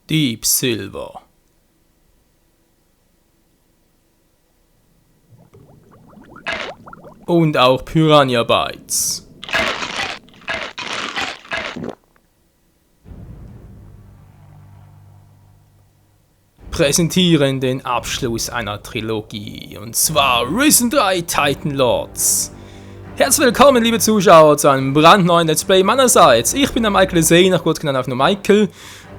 Deep Silver. Und auch Piranha Bytes. Präsentieren den Abschluss einer Trilogie, und zwar Risen 3 Titan Lords. Herzlich willkommen, liebe Zuschauer, zu einem brandneuen Let's Play meinerseits. Ich bin der Michael Sehner, kurz genannt auf nur Michael,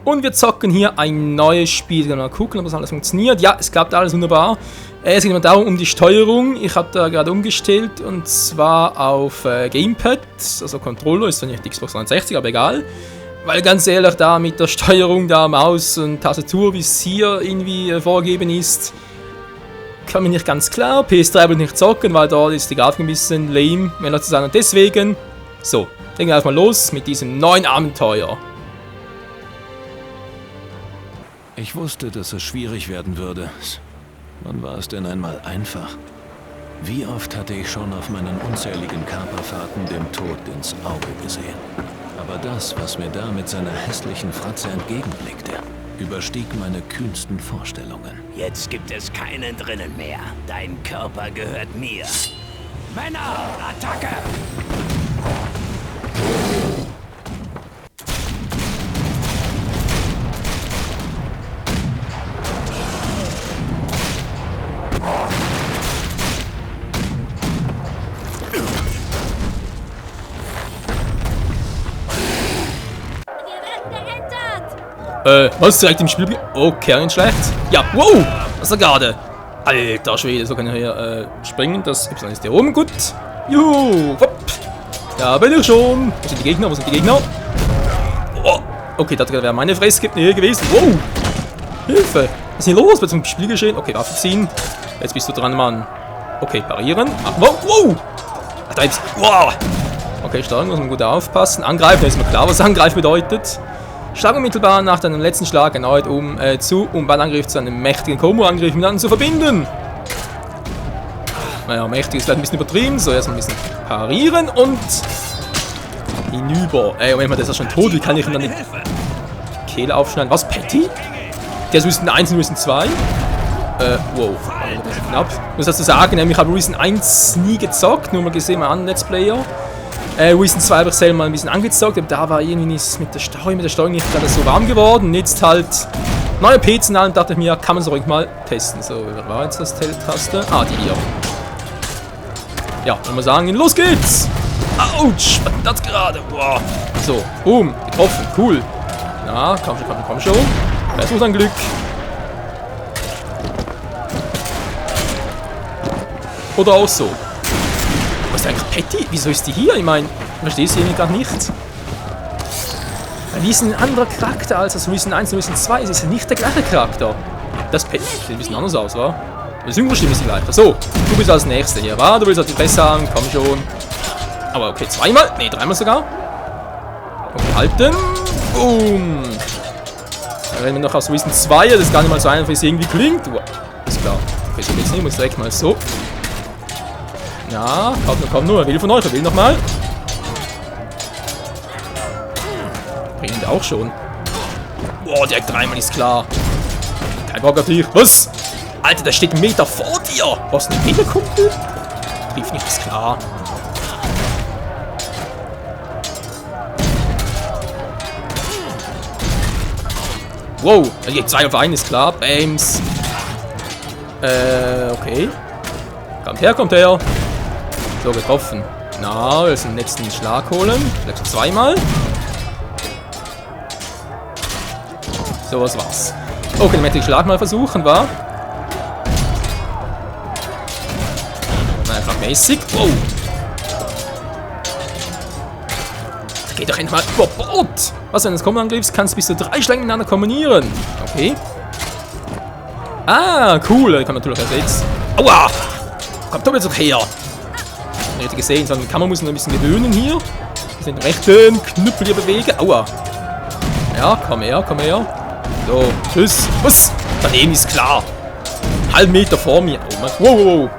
und wir zocken hier ein neues Spiel. Mal gucken, ob das alles funktioniert. Ja, es klappt alles wunderbar. Es geht immer darum, um die Steuerung. Ich habe da gerade umgestellt, und zwar auf Gamepad, also Controller, ist zwar nicht Xbox 360, aber egal. Weil ganz ehrlich, da mit der Steuerung, da Maus und Tastatur, wie es hier irgendwie vorgegeben ist, kann mir nicht ganz klar. PS3 will nicht zocken, weil dort ist die Grafik ein bisschen lame, wenn er zu sagen. Und deswegen, so, legen wir erstmal los mit diesem neuen Abenteuer. Ich wusste, dass es schwierig werden würde. Wann war es denn einmal einfach? Wie oft hatte ich schon auf meinen unzähligen Kaperfahrten dem Tod ins Auge gesehen? Aber das, was mir da mit seiner hässlichen Fratze entgegenblickte, überstieg meine kühnsten Vorstellungen. Jetzt gibt es keinen drinnen mehr. Dein Körper gehört mir. Männer, Attacke! Was direkt im Spiel? Okay, nicht schlecht. Ja, wow! Was ist da gerade? Alter Schwede, so kann ich hier springen. Das gibt's alles hier oben. Gut. Juhu! Hopp. Da bin ich schon. Wo sind die Gegner? Wo sind die Gegner? Oh. Okay, das wäre meine Fresse gewesen. Wow! Hilfe! Was ist hier los? Was ist im Spiel geschehen? Okay, Waffe ziehen. Jetzt bist du dran, Mann. Okay, parieren. Ach, wow! Wow! Alter, jetzt. Wow! Okay, Steuerung, muss man gut aufpassen. Angreifen, ist mir klar, was Angreifen bedeutet. Schlag unmittelbar nach deinem letzten Schlag erneut um Ballangriff zu einem mächtigen Combo-Angriff miteinander zu verbinden. Naja, mächtig ist vielleicht ein bisschen übertrieben. So, erstmal ein bisschen parieren und hinüber. Moment mal, der ist ja schon tot. Wie kann ich ihn dann die Kehle aufschneiden? Was, Patty? Der ist Risen 1 und Risen 2. Wow. Das ist knapp. Ich muss dazu sagen, ich habe Risen 1 nie gezockt, nur mal gesehen bei anderen Let's Player. Risen 2 habe ich selber mal ein bisschen angezockt, aber da war irgendwie nichts mit der Steuerung nicht gerade so warm geworden. Jetzt halt neue PC und dachte ich mir, kann man es ruhig mal testen. So, wer war jetzt das Taste? Ah, die hier. Ja, wenn wir sagen, los geht's! Autsch, was ist das gerade? Wow. So, boom, getroffen, cool. Na, komm schon. Das muss ein Glück. Oder auch so. Was ist eigentlich Patty? Wieso ist die hier? Ich meine, ich verstehe es hier gerade nicht. Weil die ist ein anderer Charakter als das Risen 1 und Risen 2. Es ist ja nicht der gleiche Charakter. Das Patty sieht ein bisschen anders aus, wa? Die Synchronstimme ist die gleiche. So, du bist als Nächster hier, wa? Du willst halt die Fresse haben, komm schon. Aber okay, zweimal? Ne, dreimal sogar. Okay, halten. Boom. Dann rennen wir noch aus Risen 2. Das ist gar nicht mal so einfach, wie es irgendwie klingt. Wow. Ist klar. Okay, so geht's nicht. Ich muss direkt mal so. Ja, komm nur. Wer will von euch? Wer will nochmal? Bringen wir auch schon. Boah, direkt dreimal ist klar. Kein Bock auf dich. Was? Alter, der steht einen Meter vor dir. Was, ein Meter, Kumpel? Rief nicht, ist klar. Wow, er geht 2 auf 1, ist klar. Bams. Okay. Kommt her. So, getroffen. Na, wir müssen den letzten Schlag holen. Vielleicht zweimal. So, was war's. Okay, dann möchte ich den Schlag mal versuchen, wa? Na, einfach mäßig. Wow. Geht doch endlich mal über Bord. Was, wenn du das Kommen angriffst, kannst du bis zu 3 Schläge miteinander kombinieren. Okay. Ah, cool. Da kann man natürlich jetzt. Aua! Kommt doch jetzt her. Nicht gesehen, sondern die Kamera muss noch ein bisschen gewöhnen hier. Den rechten Knüppel hier bewegen. Aua. Ja, komm her. So, tschüss. Was? Daneben ist klar. Halb Meter vor mir. Oh Mann. Wow.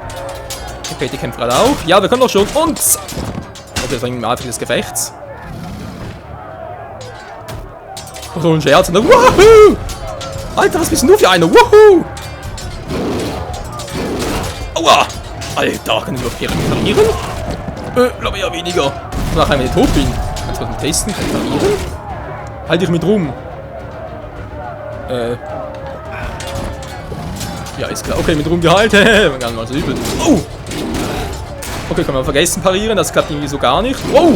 Okay, die kämpft gerade auch. Ja, wir können doch schon. Und. Okay, das war im Anfang des Gefechts. So ein Scherz. Und dann, wahoo! Alter, was bist denn du für einer? Wuhu! Aua! Alter, kann ich noch parieren? Glaube eher weniger. Nachher, wenn ich tot bin. Kannst du mal testen? Kann ich parieren? Halt dich mit rum. Ja, ist klar. Okay, mit rumgehalten. Gar nicht mal so übel. Oh! Okay, kann man vergessen parieren. Das klappt irgendwie so gar nicht. Wow!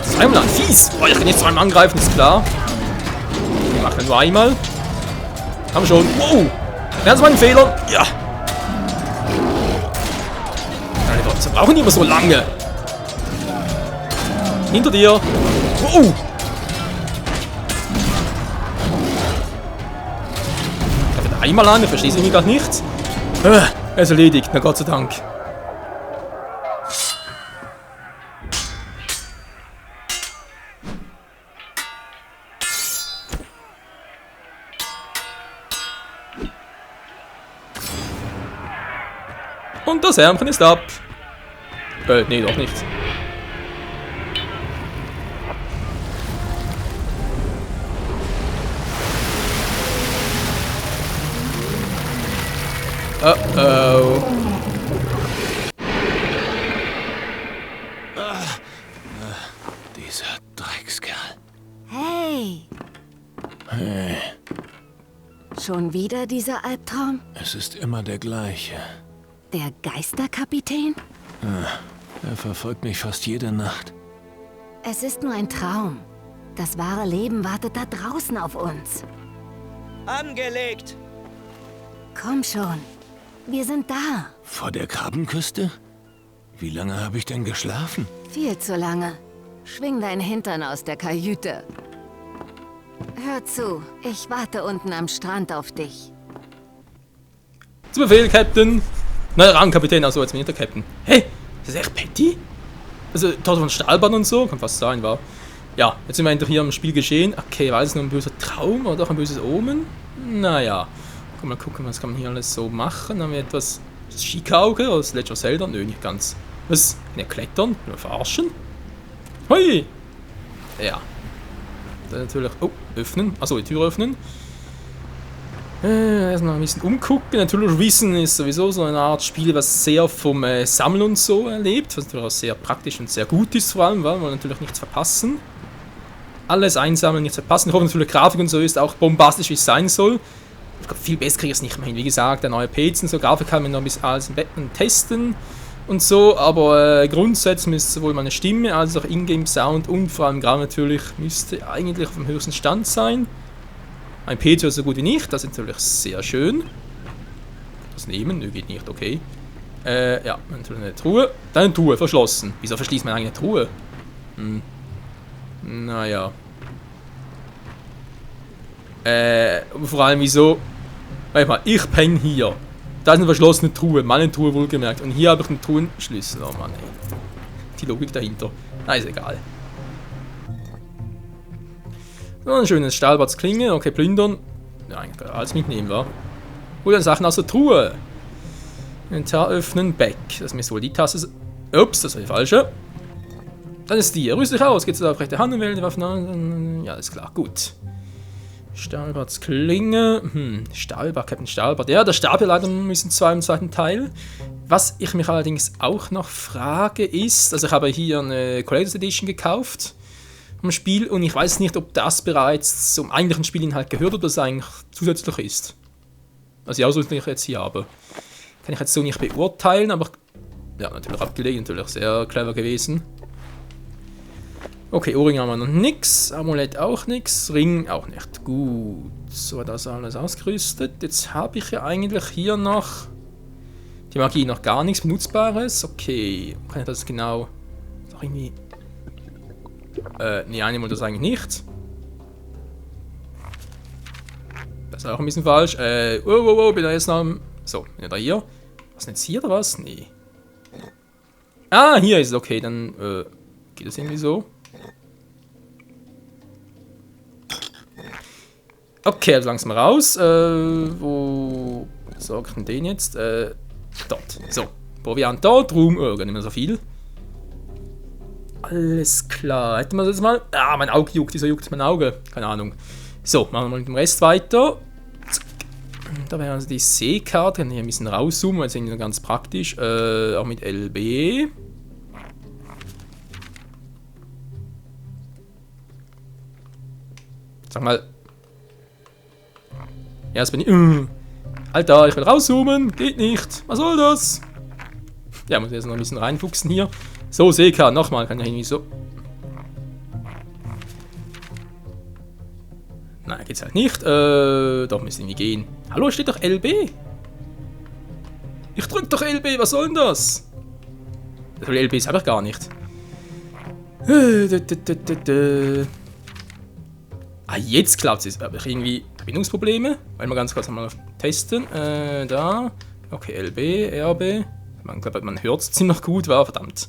Zweimal an. Fies! Oh, ich kann jetzt zweimal angreifen, ist klar. Wir machen nur einmal. Haben wir schon. Wow! Lernen Sie meinen Fehlern. Ja! Sie brauchen nicht immer so lange. Hinter dir. Wow! Einmal an, ich verstehe sie mir gerade nicht. Er ist erledigt, na Gott sei Dank. Und das Ärmchen ist ab. Nee, doch nicht. Oh. Dieser Dreckskerl. Hey! Hey, Schon wieder dieser Albtraum? es ist immer der gleiche. Der Geisterkapitän? Er verfolgt mich fast jede Nacht. Es ist nur ein Traum. Das wahre Leben wartet da draußen auf uns. Angelegt! Komm schon. Wir sind da. Vor der Krabbenküste? Wie lange habe ich denn geschlafen? Viel zu lange. Schwing dein Hintern aus der Kajüte. Hör zu, ich warte unten am Strand auf dich. Zu Befehl, Captain. Neuer Rangkapitän, also jetzt bin ich der Captain. Hey, ist das echt Patty? Also, Tochter von Stahlbahn und so, kann fast sein, war. Ja, jetzt sind wir endlich hier am Spiel geschehen. Okay, war das nur ein böser Traum oder doch ein böses Omen? Naja. Mal gucken, was kann man hier alles so machen. Haben wir etwas Skikauge aus Legend of Zelda? Nö, nicht ganz. Was? Kann ich klettern? Kann man verarschen? Hui! Ja. Dann natürlich. Oh, öffnen. Achso, die Tür öffnen. Erstmal ein bisschen umgucken. Natürlich, Wissen ist sowieso so eine Art Spiel, was sehr vom Sammeln und so erlebt. Was natürlich auch sehr praktisch und sehr gut ist, vor allem, weil wir natürlich nichts verpassen. Alles einsammeln, nichts verpassen. Ich hoffe natürlich, Grafik und so ist auch bombastisch, wie es sein soll. Ich glaube, viel besser kriege ich es nicht mehr hin. Wie gesagt, der neue PC und so, Grafik kann man noch ein bisschen alles im Bett testen und so, aber grundsätzlich müsste sowohl meine Stimme als auch Ingame-Sound und vor allem Grafik natürlich müsste eigentlich auf dem höchsten Stand sein. Mein PC ist so gut wie nicht, das ist natürlich sehr schön. Das nehmen, nö, geht nicht, okay. Ja, natürlich eine Truhe. Dann eine Truhe, verschlossen. Wieso verschließt man eigentlich eine Truhe? Naja. Vor allem wieso? Warte mal, ich penne hier. Da ist eine verschlossene Truhe, meine Truhe wohlgemerkt. Und hier habe ich einen Truhenschlüssel. Oh Mann, ey. Die Logik dahinter. Na, ist egal. So, ein schönes Stahlbatzklinge. Okay, plündern. Ja, eigentlich alles mitnehmen, wa? Hol dann Sachen aus der Truhe. Inventar öffnen, back. Das müsste wohl die Taste sein. Ups, das war die falsche. Dann ist die. Rüst dich aus. Geht's auf rechte Hand und wähle die Waffen an. Ja, ist klar. Gut. Stahlbarts Klinge. Stahlbart, Captain Stahlbart. Ja, der Stab hier leider müssen zwei im zweiten Teil. Was ich mich allerdings auch noch frage ist, also ich habe hier eine Collector's Edition gekauft vom Spiel und ich weiß nicht, ob das bereits zum eigentlichen Spielinhalt gehört oder das eigentlich zusätzlich ist. Also die Ausrüstung, die ich jetzt hier habe. Kann ich jetzt so nicht beurteilen, aber ja, natürlich abgelegt, natürlich sehr clever gewesen. Okay, Ohrring haben wir noch nix, Amulett auch nix, Ring auch nicht. Gut, so das alles ausgerüstet. Jetzt habe ich ja eigentlich hier noch die Magie, noch gar nichts Benutzbares. Okay, kann ich das genau... Noch irgendwie... nee, einmal das eigentlich nicht. Das ist auch ein bisschen falsch. Bin da jetzt noch... So, bin ich da hier? Was ist denn jetzt hier oder was? Nee. Ah, hier ist es okay, dann geht das irgendwie so. Okay, also langsam raus. Wo sag ich denn den jetzt? Dort. So. Proviant dort, Ruhm, gar nicht mehr so viel. Alles klar. Hätten wir das jetzt mal. Ah, mein Auge juckt. Wieso juckt mein Auge? Keine Ahnung. So, machen wir mal mit dem Rest weiter. Da wäre also die Seekarte. Kann ich ein bisschen rauszoomen, weil es irgendwie ganz praktisch. Auch mit LB. Sag mal. Ja, jetzt bin ich. Alter, ich will rauszoomen. Geht nicht. Was soll das? Ja, muss jetzt noch ein bisschen reinfuchsen hier. So, Seekarte. Nochmal. Kann ich irgendwie so. Nein, geht's halt nicht. Doch, müssen irgendwie gehen. Hallo, steht doch LB. Ich drück doch LB, was soll denn das? Das LB habe ich gar nicht. Ah, jetzt klappt es. Habe ich irgendwie Verbindungsprobleme? Wollen wir ganz kurz mal testen. Da. Okay, LB, RB. Ich glaube, man hört es ziemlich gut. War verdammt.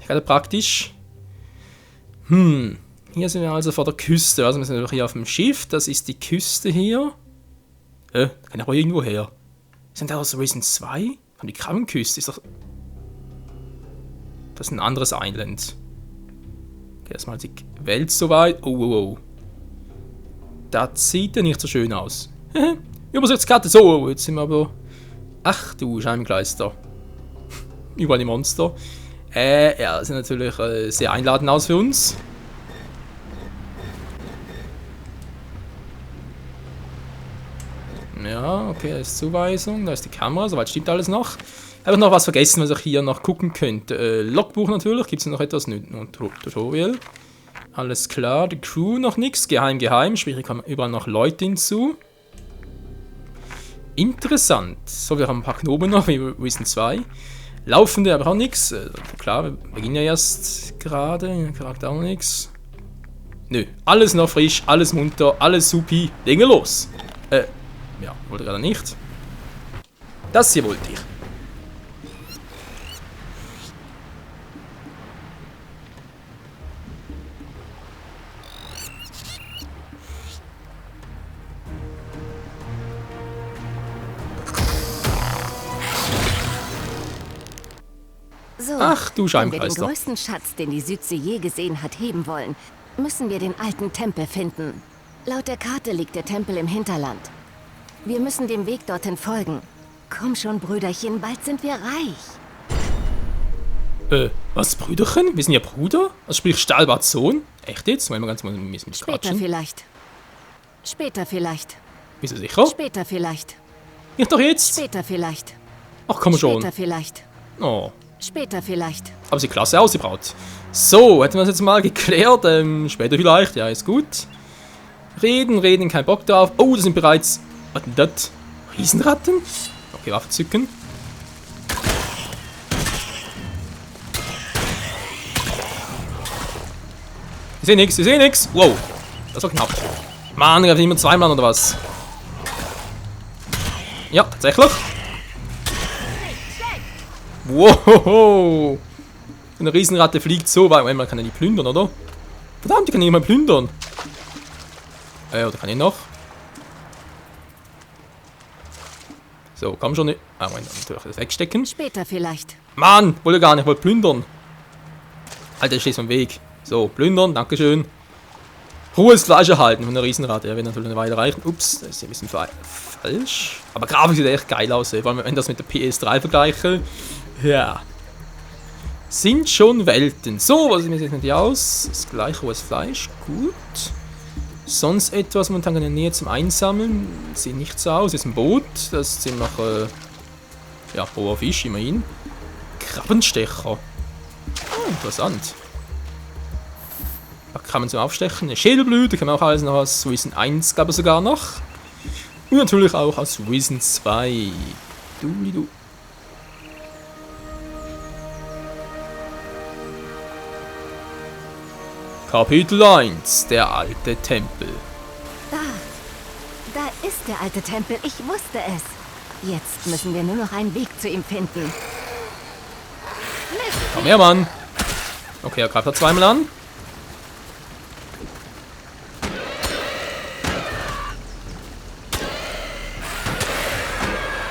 Gerade praktisch. Hier sind wir also vor der Küste. Also wir sind hier auf dem Schiff. Das ist die Küste hier. Da kann ich auch irgendwo her. Sind da aus Risen 2? Von die Krabbenküste ist doch. Das ist ein anderes Island. Okay, erstmal die Welt soweit. Oh. Das sieht ja nicht so schön aus. Übersichtskarte. So, jetzt sind wir aber. Ach du Scheingleister. Überall die Monster. Ja, das sieht natürlich sehr einladend aus für uns. Ja, okay, da ist Zuweisung, da ist die Kamera, soweit stimmt alles noch. Ich habe noch was vergessen, was ich hier noch gucken könnte. Logbuch natürlich, gibt es noch etwas? Tutorial. Alles klar, die Crew noch nichts, geheim, sprich, hier kommen überall noch Leute hinzu. Interessant. So, wir haben ein paar Knoben noch, wie Risen 2. Laufende, aber auch nichts. Klar, wir beginnen ja erst gerade, Charakter auch nichts. Nö, alles noch frisch, alles munter, alles supi. Legen wir los. Ja, wollte gerade nicht. Das hier wollte ich. So, Ach du wenn wir den Scheibenkleister. größten Schatz, den die Südsee je gesehen hat, heben wollen, müssen wir den alten Tempel finden. Laut der Karte liegt der Tempel im Hinterland. Wir müssen dem Weg dorthin folgen. Komm schon, Brüderchen, bald sind wir reich. Was, Brüderchen? Wir sind ja Bruder? Also sprich Stahlbarts Sohn? Echt jetzt? Wollen wir ganz mal ein bisschen Später quatschen? vielleicht. Später vielleicht. Bist du sicher? Später vielleicht. Nicht doch jetzt? Später vielleicht. Ach komm schon. Später vielleicht. Oh. Später vielleicht. Aber sieht klasse aus, die Braut. So, hätten wir das jetzt mal geklärt. Später vielleicht. Ja, ist gut. Reden, kein Bock drauf. Oh, das sind bereits... Was denn das? Riesenratten? Okay, Waffe zücken. Ich seh nix. Wow, das war knapp. Mann, greift immer zweimal an, oder was? Ja, tatsächlich. Wow. Eine Riesenratte fliegt so weit. Man kann ja nicht plündern, oder? Verdammt, die kann nicht mal plündern. Oder kann ich noch? So, komm schon. Ah, Moment, natürlich das wegstecken. Später vielleicht. Mann, wollte gar nicht, wollte plündern. Alter, ich steh's vom Weg. So, plündern, dankeschön. Hohes Fleisch erhalten von der Riesenratte. Ja, wird natürlich eine Weile reichen. Ups, das ist ein bisschen falsch. Aber Grafik sieht echt geil aus, vor allem wenn ich das mit der PS3 vergleiche. Ja. Sind schon Welten. So, was sieht mir jetzt nicht aus? Das gleiche hohes Fleisch. Gut. Sonst etwas momentan in der Nähe zum Einsammeln. Sieht nicht so aus. Ist ein Boot. Das ist ziemlich, ja, hoher Fisch, immerhin. Krabbenstecher. Oh, interessant. Da kann man zum Aufstechen. Eine Schädelblüte, kann man auch alles noch aus Risen 1, glaube ich sogar noch. Und natürlich auch aus Risen 2. Du. Kapitel 1, der alte Tempel. Da ist der alte Tempel. Ich wusste es. Jetzt müssen wir nur noch einen Weg zu ihm finden. Komm her, Mann. Okay, er greift da zweimal an.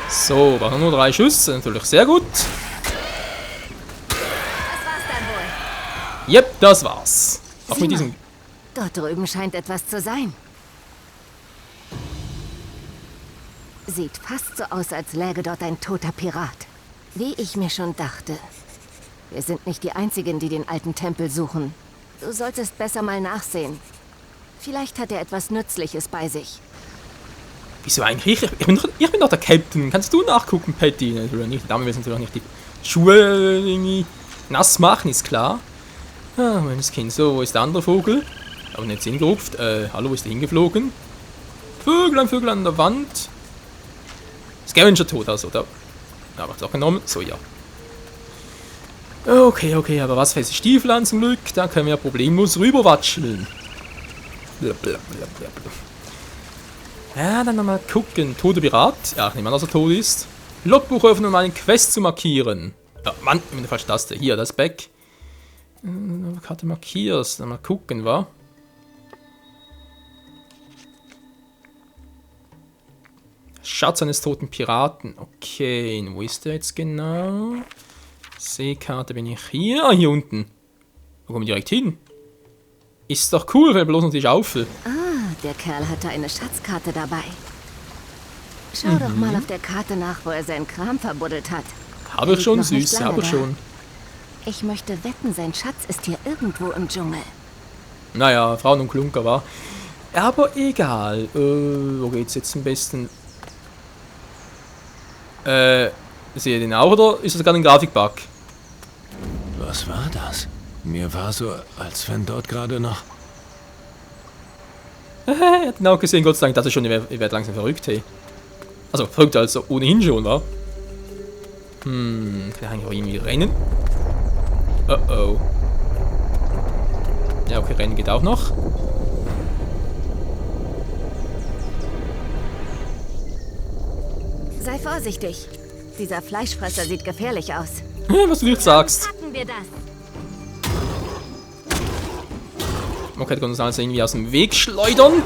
So, brauchen nur 3 Schuss. Natürlich sehr gut. Das war's dann wohl. Yep, das war's. Auch Sieh mit mal, diesem... Dort drüben scheint etwas zu sein. Sieht fast so aus, als läge dort ein toter Pirat. Wie ich mir schon dachte. Wir sind nicht die Einzigen, die den alten Tempel suchen. Du solltest besser mal nachsehen. Vielleicht hat er etwas Nützliches bei sich. Wieso eigentlich? Ich bin doch der Captain. Kannst du nachgucken, Patty? Natürlich nicht. Die Dame will natürlich nicht die Schuhe irgendwie nass machen, ist klar. Ah, meines Kind. So, wo ist der andere Vogel? Aber nicht hingerupft. Hallo, wo ist der hingeflogen? Vögel an der Wand. Scavenger tot, also. Da habe ich es auch genommen. So, ja. Okay, aber was feste Stiefel an zum Glück? Da können wir problemlos rüberwatscheln. Blablabla. Ja, dann nochmal gucken. Toter Pirat. Ja, ich nehme an, dass er tot ist. Logbuch öffnen, um einen Quest zu markieren. Ja, Mann, ich bin eine falsche Taste. Hier, das Back. Karte markierst. Dann mal gucken, wa? Schatz eines toten Piraten. Okay, wo ist der jetzt genau? Seekarte bin ich hier. Ah, hier unten. Wo komme ich direkt hin? Ist doch cool, wenn bloß noch die Schaufel. Ah, der Kerl hatte eine Schatzkarte dabei. Schau doch mal auf der Karte nach, wo er seinen Kram verbuddelt hat. Habe ich schon, Noch nicht süß, lange habe ich da. schon. Ich möchte wetten, sein Schatz ist hier irgendwo im Dschungel. Naja, Frauen und Klunker war. Aber egal. Wo geht's jetzt am besten? Seht ihr den auch oder ist das gerade ein Grafikbug? Was war das? Mir war so, als wenn dort gerade noch... Er hat genau gesehen, Gott sei Dank, dass ich schon, ich werd langsam verrückt, hey. Also, verrückt als ohnehin schon, wa? Kann ich eigentlich auch irgendwie rennen? Oh. Ja, okay, rennen geht auch noch. Sei vorsichtig. Dieser Fleischfresser sieht gefährlich aus. Was du nicht sagst. Packen wir das. Okay, da kann uns alles irgendwie aus dem Weg schleudern.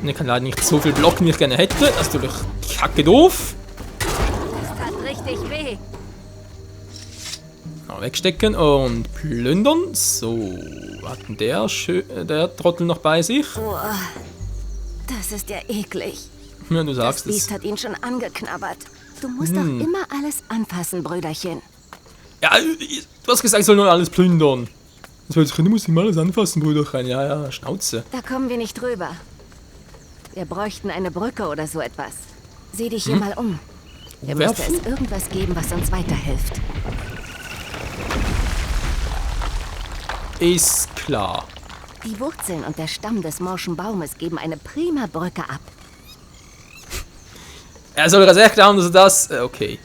Und ich kann leider nicht so viel blocken, wie ich gerne hätte. Das ist natürlich kacke doof. Das tat richtig weh. Wegstecken und plündern. So, was hat denn der Trottel noch bei sich? Oh, das ist ja eklig. Ja, du Das sagst es. Biest hat ihn schon angeknabbert. Du musst doch immer alles anfassen, Brüderchen. Ja, du hast gesagt, ich soll nur alles plündern. Das heißt, du musst immer alles anfassen, Brüderchen. Ja, Schnauze. Da kommen wir nicht drüber. Wir bräuchten eine Brücke oder so etwas. Sieh dich hier mal um. Hier müsste Werfen? es irgendwas geben, was uns weiterhilft. Ist klar. Die Wurzeln und der Stamm des morschen Baumes geben eine prima Brücke ab. Er soll das echt glauben, dass er das... okay.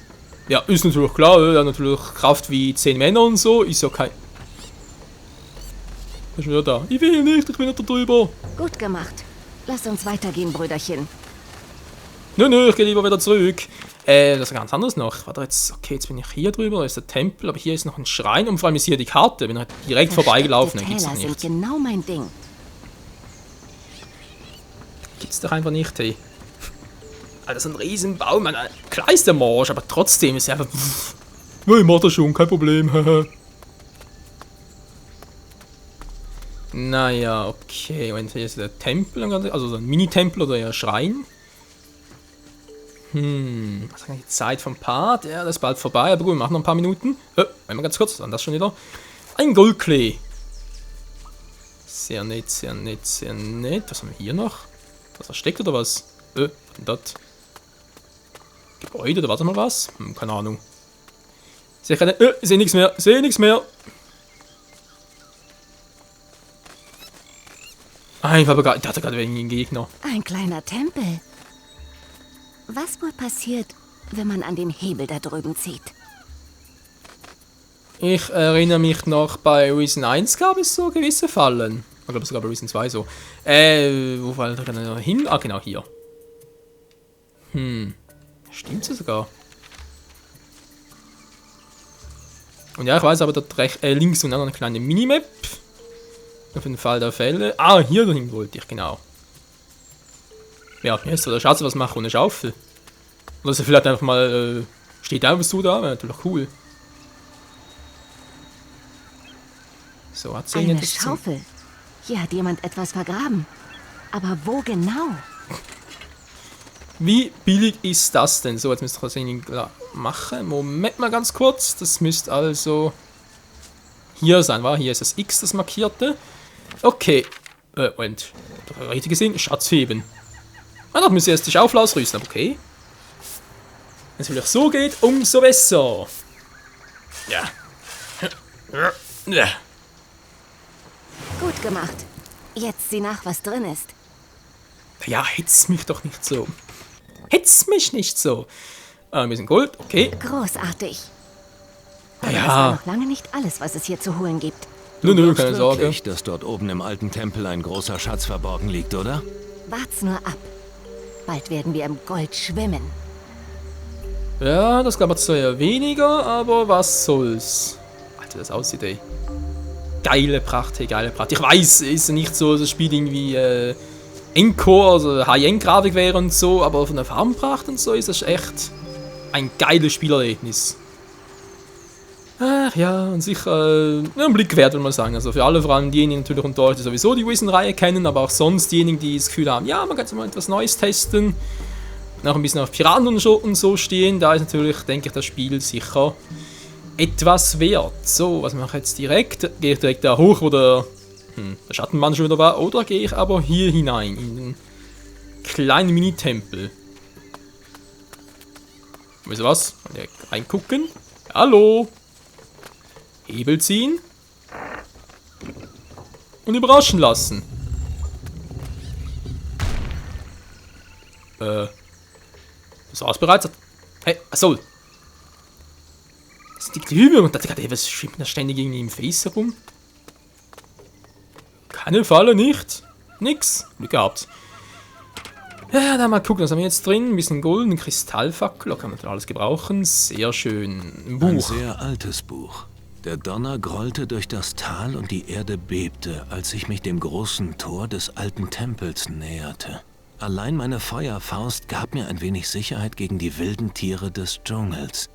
Ja, ist natürlich klar. Er hat natürlich Kraft wie 10 Männer und so. Ist ja kein... Er ist wieder da. Ich will nicht, ich bin nicht da drüber. Gut gemacht. Lass uns weitergehen, Brüderchen. Nö, ich gehe lieber wieder zurück. Das ist ganz anderes noch. Warte jetzt, okay, jetzt bin ich hier drüber, da ist der Tempel, aber hier ist noch ein Schrein und vor allem ist hier die Karte. Bin halt direkt vorbeigelaufen, dann gibt's Täler doch sind nicht. genau mein Ding. Gibt's doch einfach nicht, hey. Alter, so ein Riesenbaum, man, klar ist der Marsch, aber trotzdem ist er einfach... Ja, ich mach das schon, kein Problem, Naja, okay, und hier ist der Tempel, also so ein Mini-Tempel oder eher Schrein. Was ist eigentlich die Zeit vom Part? Ja, das ist bald vorbei, aber gut, wir machen noch ein paar Minuten. Einmal ganz kurz, dann das schon wieder. Ein Goldklee. Sehr nett, sehr nett, sehr nett. Was haben wir hier noch? Was versteckt oder was? Was denn das? Gebäude oder warte mal was? Keine Ahnung. Sehe keine. Sehe nichts mehr, sehe nichts mehr. Ich hatte gerade einen Gegner. Ein kleiner Tempel. Was wohl passiert, wenn man an dem Hebel da drüben zieht? Ich erinnere mich noch, bei Reason 1 gab es so gewisse Fallen. Ich glaube sogar bei Reason 2 so. Wo war der denn hin? Ah, genau, hier. Stimmt so sogar. Und ja, ich weiß aber, dort links und dann noch eine kleine Minimap. Auf den Fall der Fälle. Ah, hier dahin wollte ich, genau. Ja, hier ist so der Schatz, was macht ohne Schaufel. Oder ist er vielleicht einfach mal, steht einfach so da, wäre natürlich cool. So, hat sie Eine etwas zum... Schaufel. Hier hat jemand etwas vergraben. Aber wo genau? Wie billig ist das denn? So, jetzt müsst ihr das irgendwie machen. Moment mal ganz kurz. Das müsste also hier sein, war? Hier ist das X, das markierte. Okay. Und richtig gesehen, Schatz heben. Ah, doch, müssen wir erst die Schaufel ausrüsten, aber okay. Wenn es vielleicht so geht, umso besser. Ja. Ja. Gut gemacht. Jetzt sieh nach, was drin ist. Ja, hetz mich doch nicht so. Hetz mich nicht so. Wir sind Gold, okay. Großartig. Aber Ja. das war noch lange nicht alles, was es hier zu holen gibt. Nö, Glaubst keine Sorge. wirklich, dass dort oben im alten Tempel ein großer Schatz verborgen liegt, oder? Wart's nur ab. Bald werden wir im Gold schwimmen. Ja, das gab es zwar ja weniger, aber was soll's. Alter, das aussieht, ey. Geile Pracht, hey, geile Pracht. Ich weiß, es ist nicht so, dass das Spiel irgendwie Encore, also High-End-Grafik wäre und so, aber von der Farbenpracht und so ist das echt ein geiles Spielerlebnis. Ach ja, und sicher ein Blick wert, würde man sagen. Also für alle, vor allem diejenigen natürlich unter euch, die sowieso die Risen-Reihe kennen, aber auch sonst diejenigen, die das Gefühl haben, ja, man kann jetzt mal etwas Neues testen. Noch ein bisschen auf Piraten und so stehen, da ist natürlich, denke ich, das Spiel sicher etwas wert. So, was mache ich jetzt direkt? Gehe ich direkt da hoch, wo der Schattenmann schon wieder war, oder gehe ich aber hier hinein, in den kleinen Mini-Tempel? Wisst ihr was? Direkt reingucken. Hallo! Hebel ziehen. Und überraschen lassen. Das war's bereits. Hey, achso. Das liegt über und was schwimmt da ständig irgendwie im Face herum? Keine Falle, nicht. Nix. Glück gehabt. Ja, dann mal gucken, was haben wir jetzt drin? Ein bisschen Gold, ein Kristallfackel, da kann man alles gebrauchen. Sehr schön. Ein Ein Buch. sehr altes Buch. Der Donner grollte durch das Tal und die Erde bebte, als ich mich dem großen Tor des alten Tempels näherte. Allein meine Feuerfaust gab mir ein wenig Sicherheit gegen die wilden Tiere des Dschungels.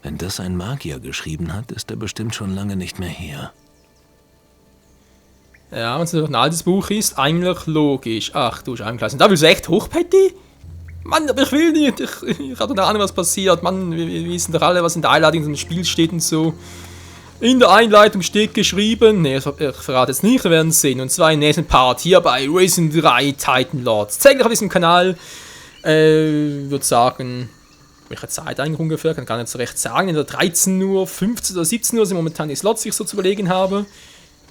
Wenn das ein Magier geschrieben hat, ist er bestimmt schon lange nicht mehr hier. Ja, wenn es ein altes Buch ist, eigentlich logisch. Ach du Scheibenkleid. Da willst du echt hoch, Patty? Mann, aber ich will nicht. Ich habe keine Ahnung, was passiert. Mann, wir wissen doch alle, was in der Einleitung im Spiel steht und so. In der Einleitung steht geschrieben, ne, ich verrate jetzt nicht, wir werden es sehen. Und zwar im nächsten Part hier bei Risen 3 Titan Lords. Täglich auf diesem Kanal. Würde sagen, welche Zeit eigentlich ungefähr, kann gar nicht so recht sagen. In der 13 Uhr, 15 oder 17 Uhr sind momentan die Slots, die ich so zu überlegen habe.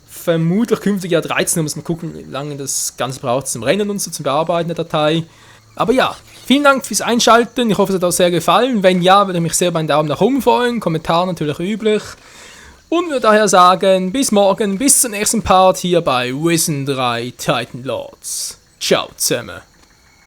Vermutlich künftig ja 13 Uhr, muss man gucken, wie lange das Ganze braucht zum Rennen und so, zum Bearbeiten der Datei. Aber ja, vielen Dank fürs Einschalten. Ich hoffe, es hat euch sehr gefallen. Wenn ja, würde ich mich sehr über einen Daumen nach oben freuen. Kommentar natürlich üblich. Und würde daher sagen, bis morgen, bis zum nächsten Part hier bei Risen 3 Titan Lords. Ciao zusammen.